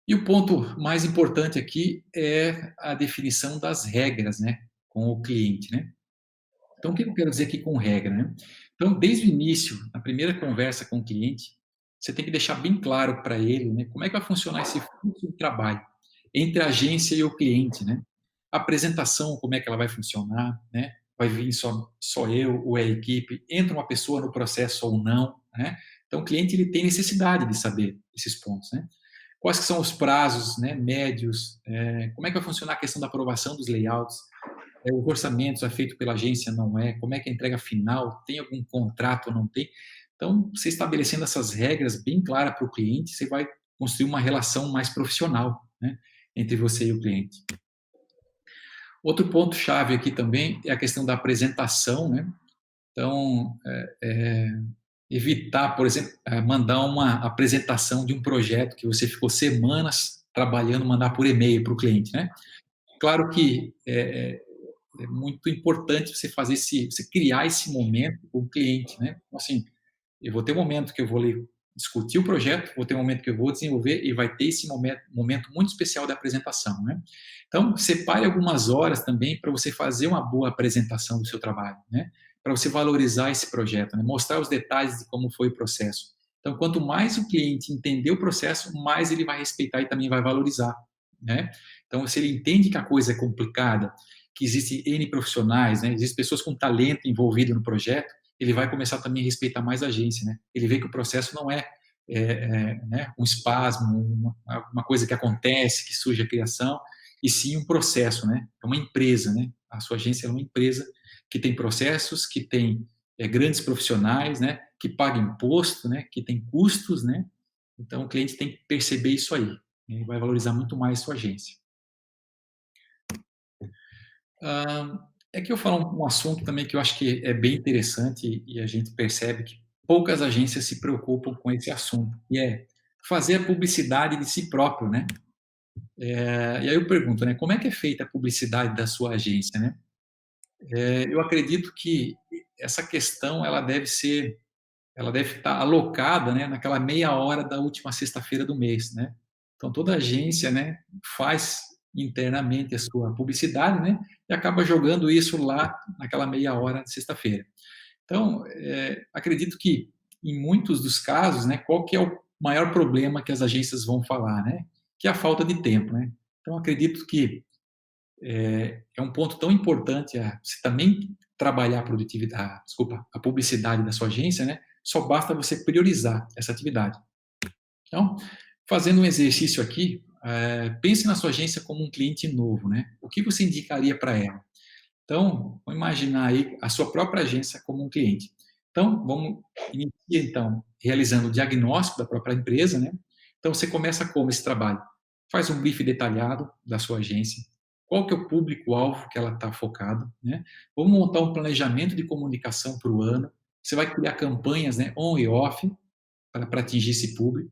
E o ponto mais importante aqui é a definição das regras, né, com o cliente, né. Então, o que eu quero dizer aqui com regra, né? Então, desde o início, na primeira conversa com o cliente, você tem que deixar bem claro para ele, né, como é que vai funcionar esse fluxo de trabalho entre a agência e o cliente, né? A apresentação, como é que ela vai funcionar, né? Vai vir só eu ou a equipe? Entra uma pessoa no processo ou não, né? Então, o cliente ele tem necessidade de saber esses pontos, né? Quais que são os prazos, né, médios? Como é que vai funcionar a questão da aprovação dos layouts? O orçamento é feito pela agência, não é? Como é que é a entrega final? Tem algum contrato ou não tem? Então, você estabelecendo essas regras bem claras para o cliente, você vai construir uma relação mais profissional, né, entre você e o cliente. Outro ponto-chave aqui também é a questão da apresentação, né? Então, evitar, por exemplo, mandar uma apresentação de um projeto que você ficou semanas trabalhando, mandar por e-mail para o cliente, né? Claro que é muito importante você você criar esse momento com o cliente, né? Então, assim, eu vou ter um momento que eu vou discutir o projeto, vou ter um momento que eu vou desenvolver e vai ter esse momento muito especial da apresentação, né? Então, separe algumas horas também para você fazer uma boa apresentação do seu trabalho, né? Para você valorizar esse projeto, né? Mostrar os detalhes de como foi o processo. Então, quanto mais o cliente entender o processo, mais ele vai respeitar e também vai valorizar, né? Então, se ele entende que a coisa é complicada, que existem N profissionais, né? Existem pessoas com talento envolvido no projeto, ele vai começar também a respeitar mais a agência, né? Ele vê que o processo não é, né, um espasmo, uma coisa que acontece, que surge a criação, e sim um processo, né? É uma empresa, né? A sua agência é uma empresa que tem processos, que tem grandes profissionais, né? Que paga imposto, né? Que tem custos, né? Então, o cliente tem que perceber isso aí. Ele vai valorizar muito mais a sua agência. É que eu falo um assunto também que eu acho que é bem interessante e a gente percebe que poucas agências se preocupam com esse assunto, e é fazer a publicidade de si próprio, né? E aí eu pergunto, né, como é que é feita a publicidade da sua agência, né? Eu acredito que essa questão ela deve estar alocada, né, naquela meia hora da última sexta-feira do mês, né? Então toda agência, né, faz internamente a sua publicidade, né? E acaba jogando isso lá naquela meia hora de sexta-feira. Então, acredito que em muitos dos casos, né, qual que é o maior problema que as agências vão falar, né? Que é a falta de tempo, né? Então, acredito que é um ponto tão importante você também trabalhar a produtividade, desculpa, a publicidade da sua agência, né? Só basta você priorizar essa atividade. Então, fazendo um exercício aqui, pense na sua agência como um cliente novo, né? O que você indicaria para ela? Então, vamos imaginar aí a sua própria agência como um cliente. Então, vamos iniciar, então, realizando o diagnóstico da própria empresa, né? Então, você começa como esse trabalho? Faz um brief detalhado da sua agência, qual que é o público-alvo que ela está focado, né? Vamos montar um planejamento de comunicação para o ano, você vai criar campanhas, né, on e off, para atingir esse público,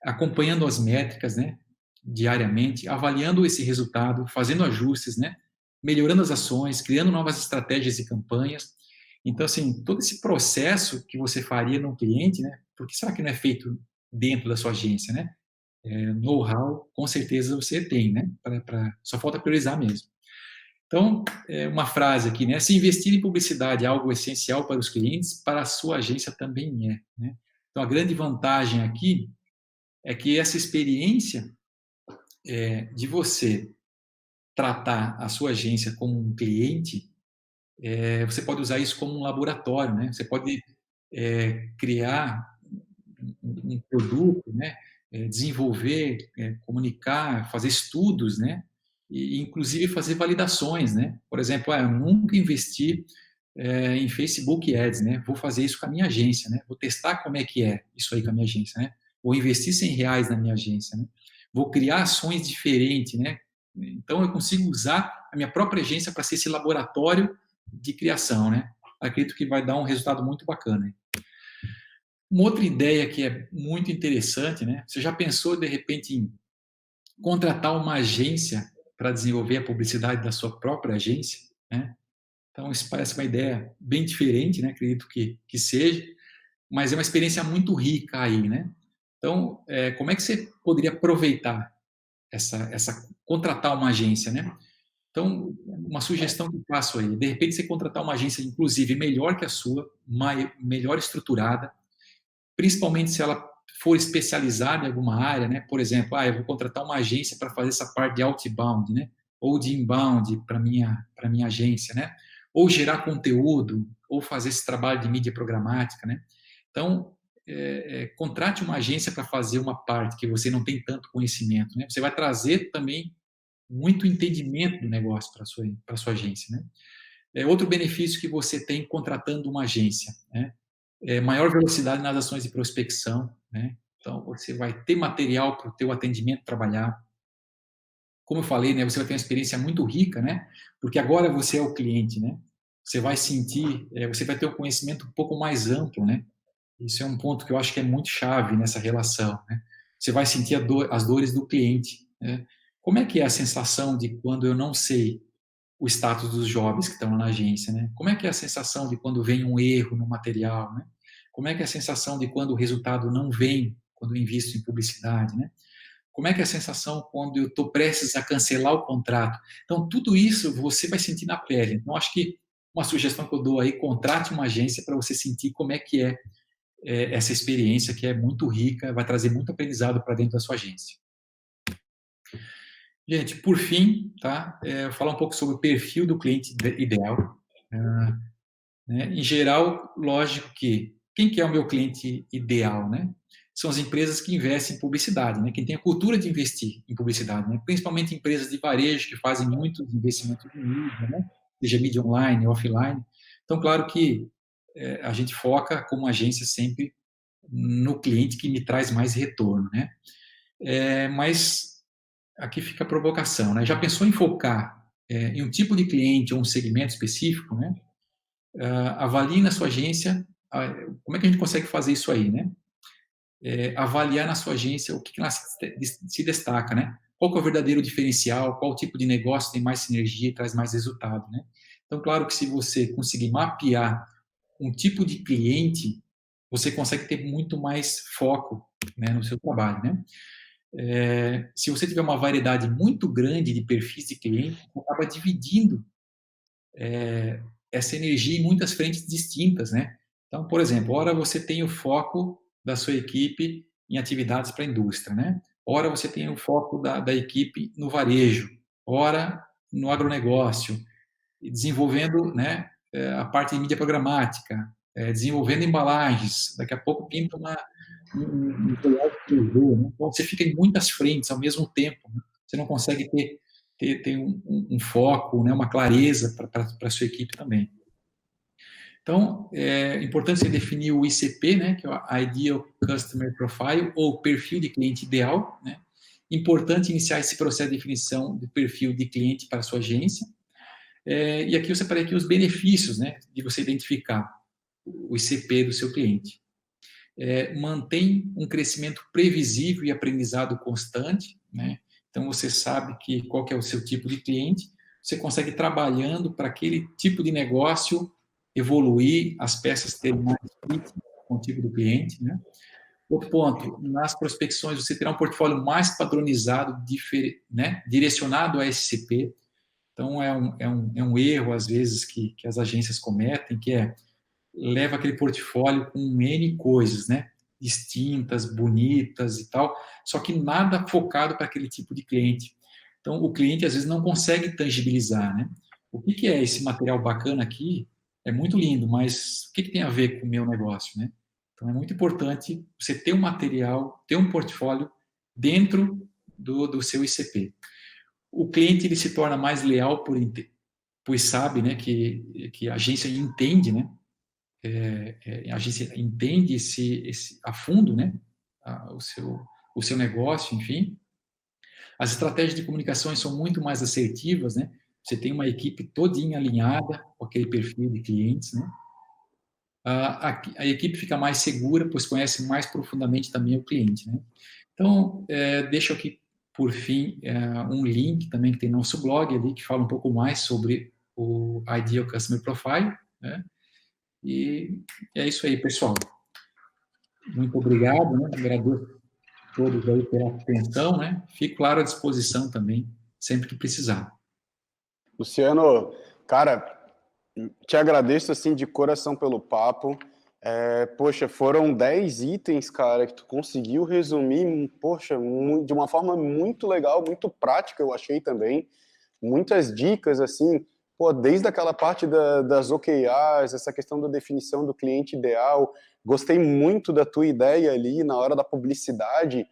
acompanhando as métricas, né, diariamente, avaliando esse resultado, fazendo ajustes, né, melhorando as ações, criando novas estratégias e campanhas. Então, assim, todo esse processo que você faria no cliente, né, por que será que não é feito dentro da sua agência, né? Know-how, com certeza você tem, né? Só falta priorizar mesmo. Então, uma frase aqui, né? Se investir em publicidade é algo essencial para os clientes, para a sua agência também é, né? Então, a grande vantagem aqui é que essa experiência de você tratar a sua agência como um cliente, você pode usar isso como um laboratório, né? Você pode criar um produto, né? Desenvolver, comunicar, fazer estudos, né? E inclusive fazer validações, né? Por exemplo, eu nunca investi em Facebook Ads, né? Vou fazer isso com a minha agência, né? Vou testar como é que é isso aí com a minha agência, né? Vou investir R$ 100 na minha agência, né? Vou criar ações diferentes, né? Então, eu consigo usar a minha própria agência para ser esse laboratório de criação, né? Acredito que vai dar um resultado muito bacana. Uma outra ideia que é muito interessante, né? Você já pensou, de repente, em contratar uma agência para desenvolver a publicidade da sua própria agência, né? Então, isso parece uma ideia bem diferente, né? Acredito que seja, mas é uma experiência muito rica aí, né? Então, como é que você poderia aproveitar contratar uma agência, né? Então, uma sugestão que eu faço aí, de repente você contratar uma agência, inclusive, melhor que a sua, melhor estruturada, principalmente se ela for especializada em alguma área, né? Por exemplo, eu vou contratar uma agência para fazer essa parte de outbound, né? Ou de inbound para minha agência, né? Ou gerar conteúdo, ou fazer esse trabalho de mídia programática, né? Então, contrate uma agência para fazer uma parte que você não tem tanto conhecimento, né? Você vai trazer também muito entendimento do negócio para sua agência, né? Outro benefício que você tem contratando uma agência, né? Maior velocidade nas ações de prospecção, né? Então, você vai ter material para o teu atendimento trabalhar. Como eu falei, né, você vai ter uma experiência muito rica, né? Porque agora você é o cliente, né? Você vai sentir, você vai ter um conhecimento um pouco mais amplo, né? Isso é um ponto que eu acho que é muito chave nessa relação, né? Você vai sentir as dores do cliente, né? Como é que é a sensação de quando eu não sei o status dos jovens que estão lá na agência, né? Como é que é a sensação de quando vem um erro no material, né? Como é que é a sensação de quando o resultado não vem, quando eu invisto em publicidade, né? Como é que é a sensação quando eu estou prestes a cancelar o contrato? Então, tudo isso você vai sentir na pele. Então, acho que uma sugestão que eu dou aí, contrate uma agência para você sentir como é que é essa experiência, que é muito rica, vai trazer muito aprendizado para dentro da sua agência. Gente, por fim, tá? Eu vou falar um pouco sobre o perfil do cliente ideal. Né? Em geral, lógico que quem que é o meu cliente ideal, né? São as empresas que investem em publicidade, né? Quem tem a cultura de investir em publicidade, né? Principalmente empresas de varejo que fazem muitos investimentos em mídia, né? Seja mídia online, offline. Então, claro que a gente foca como agência sempre no cliente que me traz mais retorno, né? Mas aqui fica a provocação, né? Já pensou em focar em um tipo de cliente ou um segmento específico, né? Avalie na sua agência, como é que a gente consegue fazer isso aí, né? Avaliar na sua agência o que ela se destaca, né? Qual que é o verdadeiro diferencial, qual tipo de negócio tem mais sinergia e traz mais resultado, né? Então, claro que se você conseguir mapear um tipo de cliente, você consegue ter muito mais foco, né, no seu trabalho, né? Se você tiver uma variedade muito grande de perfis de cliente, você acaba dividindo essa energia em muitas frentes distintas, né? Então, por exemplo, ora você tem o foco da sua equipe em atividades para a indústria, né? Ora você tem o foco da equipe no varejo, ora no agronegócio, desenvolvendo, né, a parte de mídia programática, desenvolvendo embalagens, daqui a pouco pinta um layout 3D, né? Então você fica em muitas frentes ao mesmo tempo, né? Você não consegue ter um foco, né, uma clareza para a sua equipe também. Então, é importante você definir o ICP, né, que é o Ideal Customer Profile, ou perfil de cliente ideal, né? Importante iniciar esse processo de definição do perfil de cliente para a sua agência. E aqui eu separei aqui os benefícios, né, de você identificar o ICP do seu cliente. Mantém um crescimento previsível e aprendizado constante, né? Então você sabe qual que é o seu tipo de cliente, você consegue trabalhando para aquele tipo de negócio evoluir, as peças terem mais fit com o tipo do cliente, né? Outro ponto, nas prospecções você terá um portfólio mais padronizado, né, direcionado a SCP. Então é um erro às vezes que as agências cometem, que leva aquele portfólio com N coisas, né? Distintas, bonitas e tal, só que nada focado para aquele tipo de cliente. Então, o cliente, às vezes, não consegue tangibilizar, né? O que é esse material bacana aqui? É muito lindo, mas o que tem a ver com o meu negócio, né? Então, é muito importante você ter um material, ter um portfólio dentro do seu ICP. O cliente, ele se torna mais leal pois sabe, né, que a agência entende, né? A agência entende a fundo, né, o seu negócio, enfim. As estratégias de comunicações são muito mais assertivas, né? Você tem uma equipe todinha alinhada com aquele perfil de clientes, né? A equipe fica mais segura, pois conhece mais profundamente também o cliente, né? Então, deixo aqui, por fim, um link também que tem no nosso blog ali, que fala um pouco mais sobre o Ideal Customer Profile, né? E é isso aí, pessoal. Muito obrigado, né? Agradeço a todos aí pela atenção, né? Fico, claro, à disposição também, sempre que precisar. Luciano, cara, te agradeço, assim, de coração pelo papo. Poxa, foram 10 itens, cara, que tu conseguiu resumir, poxa, de uma forma muito legal, muito prática, eu achei também. Muitas dicas, assim, pô, desde aquela parte das OKRs, essa questão da definição do cliente ideal. Gostei muito da tua ideia ali na hora da publicidade,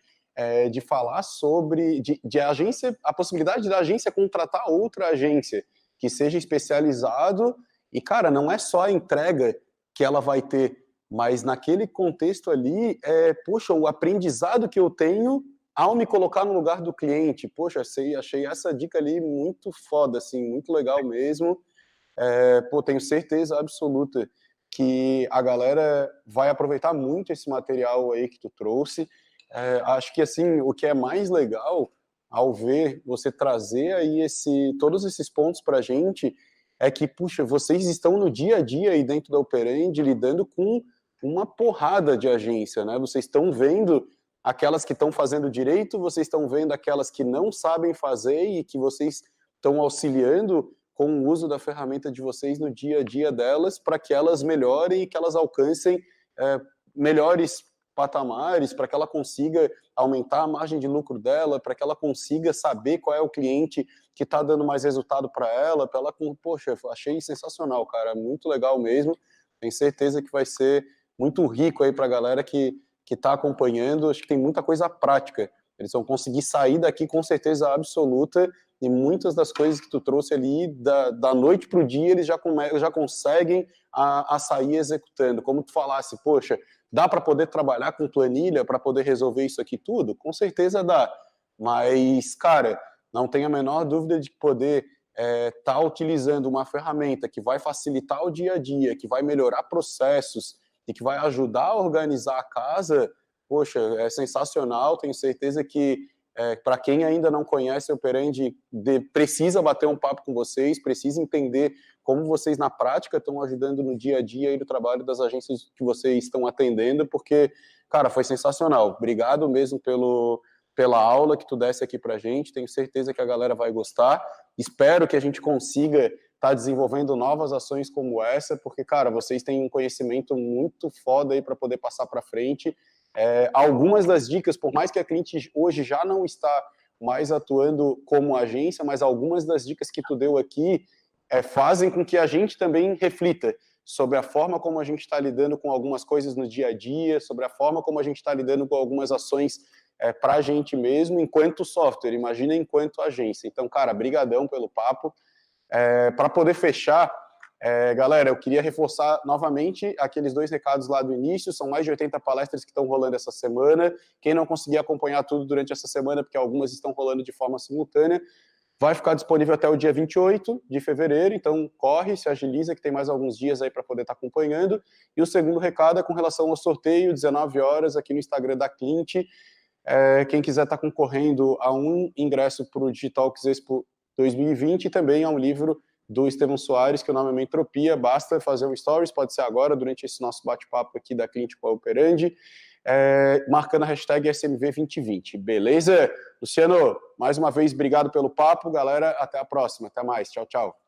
de falar sobre de agência, a possibilidade da agência contratar outra agência que seja especializado. E, cara, não é só a entrega que ela vai ter, mas naquele contexto ali, poxa, o aprendizado que eu tenho ao me colocar no lugar do cliente. Poxa, achei essa dica ali muito foda, assim, muito legal mesmo. Tenho certeza absoluta que a galera vai aproveitar muito esse material aí que tu trouxe. Acho que, assim, o que é mais legal ao ver você trazer aí todos esses pontos pra gente é que, puxa, vocês estão no dia a dia aí dentro da Operand lidando com uma porrada de agência, né? Vocês estão vendo aquelas que estão fazendo direito, vocês estão vendo aquelas que não sabem fazer e que vocês estão auxiliando com o uso da ferramenta de vocês no dia a dia delas para que elas melhorem e que elas alcancem melhores patamares, para que ela consiga aumentar a margem de lucro dela, para que ela consiga saber qual é o cliente que está dando mais resultado para ela, poxa, achei sensacional, cara, muito legal mesmo, tenho certeza que vai ser muito rico aí para a galera que está acompanhando. Acho que tem muita coisa prática, eles vão conseguir sair daqui com certeza absoluta, e muitas das coisas que tu trouxe ali, da noite para o dia, eles já conseguem a sair executando, como tu falasse, poxa, dá para poder trabalhar com planilha para poder resolver isso aqui tudo? Com certeza dá, mas, cara, não tenho a menor dúvida de poder tá utilizando uma ferramenta que vai facilitar o dia a dia, que vai melhorar processos e que vai ajudar a organizar a casa. Poxa, é sensacional. Tenho certeza que para quem ainda não conhece a Operand, precisa bater um papo com vocês, precisa entender como vocês na prática estão ajudando no dia a dia aí do trabalho das agências que vocês estão atendendo, porque, cara, foi sensacional. Obrigado mesmo pela aula que tu desse aqui pra gente, tenho certeza que a galera vai gostar, espero que a gente consiga estar desenvolvendo novas ações como essa, porque, cara, vocês têm um conhecimento muito foda aí para poder passar para frente. Algumas das dicas, por mais que a Clint hoje já não está mais atuando como agência, mas algumas das dicas que tu deu aqui fazem com que a gente também reflita sobre a forma como a gente está lidando com algumas coisas no dia a dia, sobre a forma como a gente está lidando com algumas ações para a gente mesmo, enquanto software, imagina enquanto agência. Então, cara, brigadão pelo papo. Para poder fechar, galera, eu queria reforçar novamente aqueles 2 recados lá do início, são mais de 80 palestras que estão rolando essa semana. Quem não conseguir acompanhar tudo durante essa semana, porque algumas estão rolando de forma simultânea, vai ficar disponível até o dia 28 de fevereiro, então corre, se agiliza, que tem mais alguns dias aí para poder estar acompanhando. E o segundo recado é com relação ao sorteio, 19 horas, aqui no Instagram da Clint. Quem quiser estar concorrendo a um ingresso para o Digitalx Expo 2020 e também a um livro do Estevão Soares, que o nome é Mentropia. Basta fazer um stories, pode ser agora, durante esse nosso bate-papo aqui da Clint com a Operandi, marcando a hashtag SMV2020. Beleza? Luciano, mais uma vez, obrigado pelo papo. Galera, até a próxima. Até mais. Tchau, tchau.